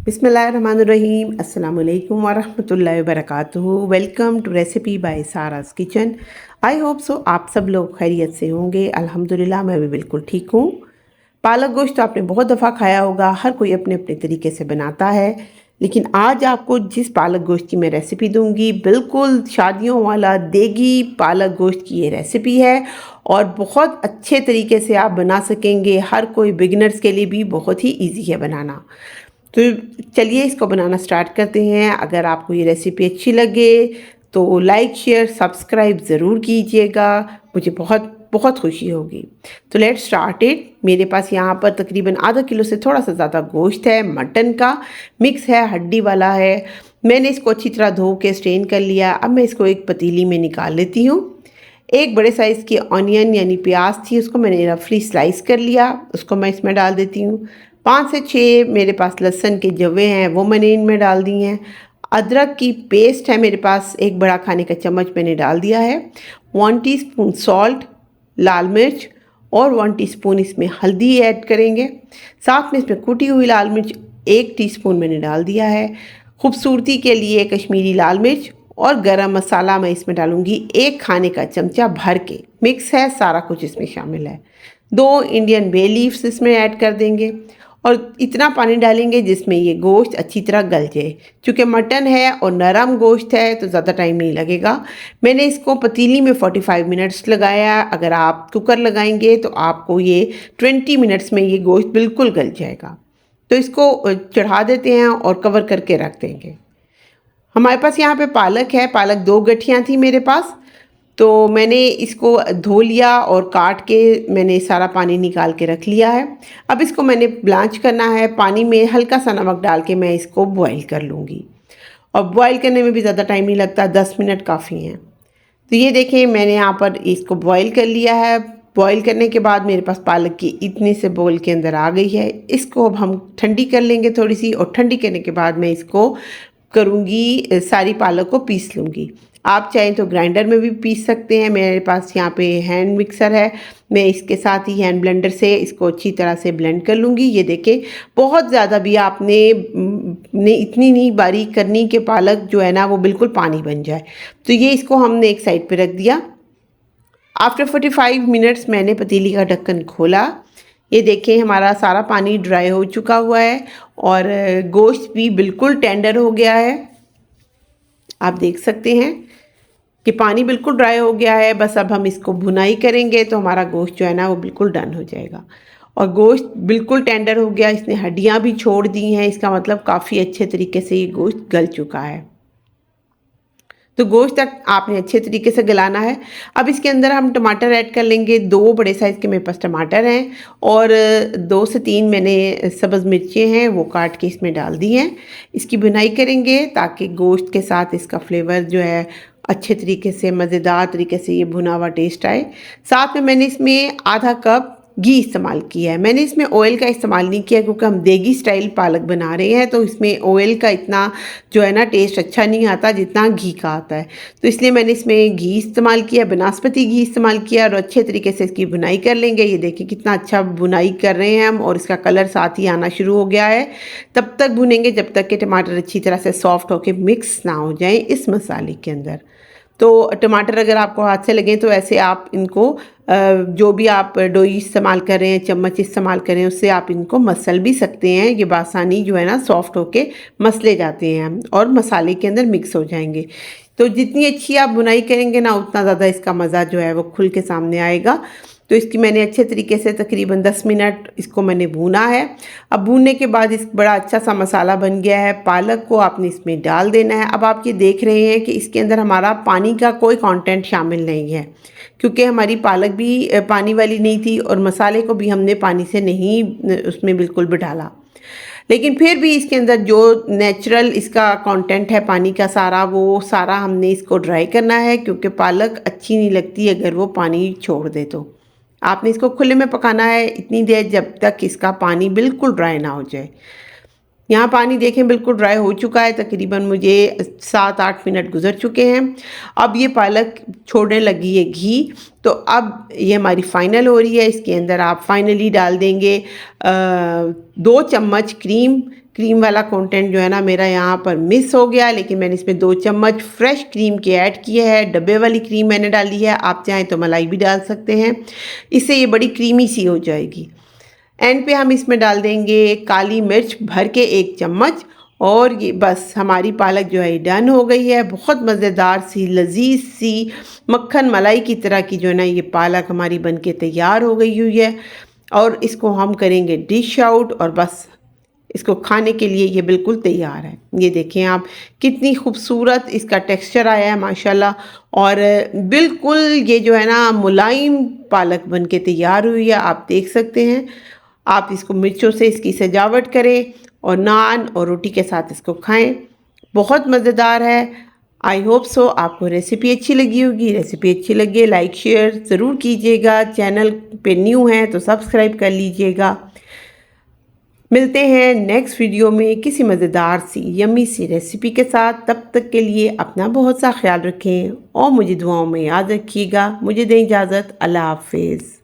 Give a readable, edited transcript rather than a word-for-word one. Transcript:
बिस्मिल्लाहिर्रहमानिर्रहीम अस्सलामुअलैकुम वरहमतुल्लाहि वबरकातुहू। Welcome to recipe by Sara's kitchen. I hope so आप सब लोग खैरियत से होंगे। अल्हम्दुलिल्लाह मैं भी बिल्कुल ठीक हूँ। पालक गोश्त तो आपने बहुत दफ़ा खाया होगा, हर कोई अपने अपने तरीके से बनाता है। लेकिन आज आपको जिस पालक गोश्त की मैं रेसिपी दूंगी, बिल्कुल शादियों वाला देगी पालक गोश्त की ये रेसिपी है और बहुत अच्छे तरीके से आप बना सकेंगे। हर कोई बिगिनर्स के लिए भी बहुत ही ईजी है बनाना। तो चलिए इसको बनाना स्टार्ट करते हैं। अगर आपको ये रेसिपी अच्छी लगे तो लाइक शेयर सब्सक्राइब ज़रूर कीजिएगा, मुझे बहुत बहुत खुशी होगी। तो लेट्स स्टार्ट इट। मेरे पास यहाँ पर तकरीबन आधा किलो से थोड़ा सा ज़्यादा गोश्त है, मटन का मिक्स है, हड्डी वाला है। मैंने इसको अच्छी तरह धो के स्ट्रेन कर लिया। अब मैं इसको एक पतीली में निकाल लेती हूँ। एक बड़े साइज़ की ऑनियन यानी प्याज थी, उसको मैंने रफली स्लाइस कर लिया, उसको मैं इसमें डाल देती हूँ। 5 से 6 मेरे पास लहसुन के जवे हैं, वो मैंने इनमें डाल दिए हैं। अदरक की पेस्ट है मेरे पास, एक बड़ा खाने का चम्मच मैंने डाल दिया है। 1 टीस्पून सॉल्ट, लाल मिर्च और 1 टीस्पून इसमें हल्दी ऐड करेंगे। साथ में इसमें कुटी हुई लाल मिर्च 1 टीस्पून मैंने डाल दिया है। खूबसूरती के लिए कश्मीरी लाल मिर्च और गरम मसाला मैं इसमें डालूँगी 1 खाने का चमचा भर के। मिक्स है, सारा कुछ इसमें शामिल है। 2 इंडियन बे लीव्स इसमें ऐड कर देंगे और इतना पानी डालेंगे जिसमें ये गोश्त अच्छी तरह गल जाए। चूँकि मटन है और नरम गोश्त है तो ज़्यादा टाइम नहीं लगेगा। मैंने इसको पतीली में 45 मिनट्स लगाया। अगर आप कुकर लगाएंगे तो आपको ये 20 मिनट्स में ये गोश्त बिल्कुल गल जाएगा। तो इसको चढ़ा देते हैं और कवर करके रख देंगे। हमारे पास यहाँ पे पालक है, पालक 2 गठियाँ थी मेरे पास, तो मैंने इसको धो लिया और काट के मैंने सारा पानी निकाल के रख लिया है। अब इसको मैंने ब्लांच करना है, पानी में हल्का सा नमक डाल के मैं इसको बॉईल कर लूँगी। और बॉईल करने में भी ज़्यादा टाइम नहीं लगता, 10 मिनट काफ़ी हैं। तो ये देखें मैंने यहाँ पर इसको बॉईल कर लिया है। बॉईल करने के बाद मेरे पास पालक की इतनी से बोल के अंदर आ गई है। इसको अब हम ठंडी कर लेंगे थोड़ी सी, और ठंडी करने के बाद मैं इसको करूँगी, सारी पालक को पीस लूँगी। आप चाहें तो ग्राइंडर में भी पीस सकते हैं। मेरे पास यहाँ पे हैंड मिक्सर है, मैं इसके साथ ही हैंड ब्लेंडर से इसको अच्छी तरह से ब्लेंड कर लूँगी। ये देखें बहुत ज़्यादा भी आपने इतनी नहीं बारीक करनी कि पालक जो है ना वो बिल्कुल पानी बन जाए। तो ये इसको हमने एक साइड पे रख दिया। आफ्टर 45 मिनट्स मैंने पतीली का ढक्कन खोला। ये देखें हमारा सारा पानी ड्राई हो चुका हुआ है और गोश्त भी बिल्कुल टेंडर हो गया है। आप देख सकते हैं कि पानी बिल्कुल ड्राई हो गया है। बस अब हम इसको भुनाई करेंगे तो हमारा गोश्त जो है ना वो बिल्कुल डन हो जाएगा। और गोश्त बिल्कुल टेंडर हो गया, इसने हड्डियाँ भी छोड़ दी हैं, इसका मतलब काफ़ी अच्छे तरीके से ये गोश्त गल चुका है। तो गोश्त तक आपने अच्छे तरीके से गलाना है। अब इसके अंदर हम टमाटर ऐड कर लेंगे। 2 बड़े साइज़ के मेरे पास टमाटर हैं और 2 से 3 मैंने सब्ज़ मिर्चें हैं वो काट के इसमें डाल दी हैं। इसकी भुनाई करेंगे ताकि गोश्त के साथ इसका फ्लेवर जो है अच्छे तरीके से मज़ेदार तरीके से ये भुना हुआ टेस्ट आए। साथ में मैंने इसमें आधा कप घी इस्तेमाल किया है। मैंने इसमें ऑयल का इस्तेमाल नहीं किया क्योंकि हम देगी स्टाइल पालक बना रहे हैं, तो इसमें ऑयल का इतना जो है ना टेस्ट अच्छा नहीं आता जितना घी का आता है। तो इसलिए मैंने इसमें घी इस्तेमाल किया, बनास्पति घी इस्तेमाल किया और अच्छे तरीके से इसकी बुनाई कर लेंगे। ये देखिए कितना अच्छा बुनाई कर रहे हैं हम और इसका कलर साथ ही आना शुरू हो गया है। तब तक भुनेंगे जब तक कि टमाटर अच्छी तरह से सॉफ्ट होकर मिक्स ना हो जाए इस मसाले के अंदर। तो टमाटर अगर आपको हाथ से लगे तो ऐसे आप इनको जो भी आप डोई इस्तेमाल कर रहे हैं, चम्मच इस्तेमाल कर रहे हैं, उससे आप इनको मसल भी सकते हैं। ये बासानी जो है ना सॉफ्ट होके मसले जाते हैं और मसाले के अंदर मिक्स हो जाएंगे। तो जितनी अच्छी आप बुनाई करेंगे ना उतना ज़्यादा इसका मज़ा जो है वो खुल के सामने आएगा। तो इसकी मैंने अच्छे तरीके से तकरीबन 10 मिनट इसको मैंने भूना है। अब भूनने के बाद इस बड़ा अच्छा सा मसाला बन गया है। पालक को आपने इसमें डाल देना है। अब आप ये देख रहे हैं कि इसके अंदर हमारा पानी का कोई कंटेंट शामिल नहीं है क्योंकि हमारी पालक भी पानी वाली नहीं थी और मसाले को भी हमने पानी से नहीं उसमें बिल्कुल भी डाला। लेकिन फिर भी इसके अंदर जो नेचुरल इसका कंटेंट है पानी का सारा, वो सारा हमने इसको ड्राई करना है क्योंकि पालक अच्छी नहीं लगती अगर वो पानी छोड़ दे। तो आपने इसको खुले में पकाना है इतनी देर जब तक इसका पानी बिल्कुल ड्राई ना हो जाए। यहाँ पानी देखें बिल्कुल ड्राई हो चुका है, तकरीबन मुझे 7-8 मिनट गुजर चुके हैं। अब ये पालक छोड़ने लगी है घी, तो अब ये हमारी फाइनल हो रही है। इसके अंदर आप फाइनली डाल देंगे 2 चम्मच क्रीम क्रीम वाला कंटेंट जो है ना मेरा यहाँ पर मिस हो गया, लेकिन मैंने इसमें 2 चम्मच फ्रेश क्रीम के ऐड किए है। डब्बे वाली क्रीम मैंने डाली है, आप चाहें तो मलाई भी डाल सकते हैं, इससे ये बड़ी क्रीमी सी हो जाएगी। एंड पे हम इसमें डाल देंगे काली मिर्च भर के 1 चम्मच, और ये बस हमारी पालक जो है डन हो गई है। बहुत मज़ेदार सी लजीज सी मक्खन मलाई की तरह की जो है ना ये पालक हमारी बनके तैयार हो गई हुई है, और इसको हम करेंगे डिश आउट, और बस इसको खाने के लिए ये बिल्कुल तैयार है। ये देखें आप कितनी खूबसूरत इसका टेक्सचर आया है माशाल्लाह, और बिल्कुल ये जो है ना मुलायम पालक बनके तैयार हुई है, आप देख सकते हैं। आप इसको मिर्चों से इसकी सजावट करें और नान और रोटी के साथ इसको खाएं, बहुत मज़ेदार है। आई होप सो आपको रेसिपी अच्छी लगी होगी। रेसिपी अच्छी लगे लाइक शेयर ज़रूर कीजिएगा, चैनल पे न्यू हैं तो सब्सक्राइब कर लीजिएगा। मिलते हैं नेक्स्ट वीडियो में किसी मज़ेदार सी यम्मी सी रेसिपी के साथ। तब तक के लिए अपना बहुत सा ख्याल रखें और मुझे दुआओं में याद रखिएगा। मुझे दें इजाज़त, अल्लाह हाफिज़।